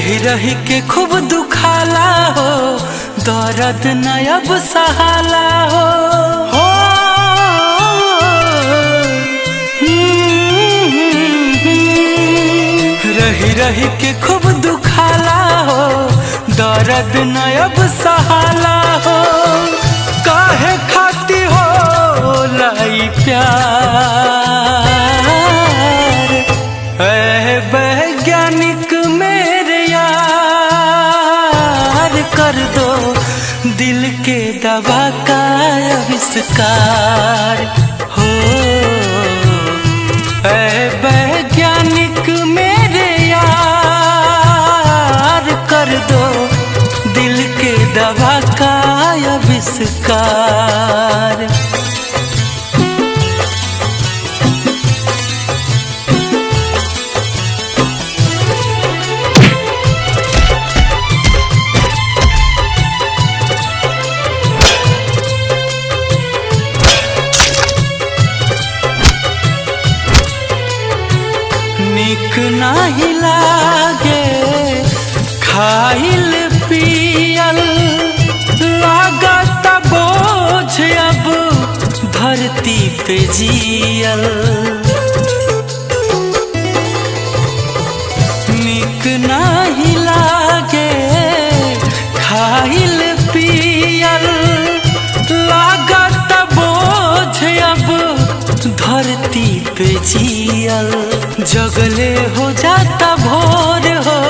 रही रही के खूब दुखाला हो, दर्द न अब सहाला हो। रही रही के खूब दुखाला हो, दर्द न अब सहाला हो। काहे खाती हो लाई प्यार, ऐ वैज्ञानिक मेरे यार, कर दो दिल के दवा का आविष्कार हो। ऐ वैज्ञानिक मेरे यार, कर दो दिल के दवा का आविष्कार। निक नाही लागे खाइल पियल, लागत बोझ अब धरती पे जियल। निक नाही लागे खाइल पियल, लागत बोझ अब धरती पे जियल। जगले हो जाता भोर हो,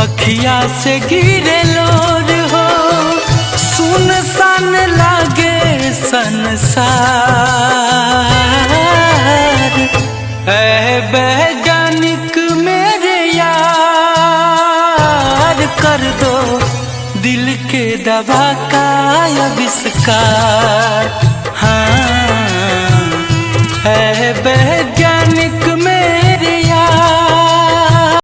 अखिया से गिरे लोर हो। सुनसान लागे संसार, ऐ वैज्ञानिक मेरे यार, कर दो दिल के दवा का आविष्कार। हाँ, है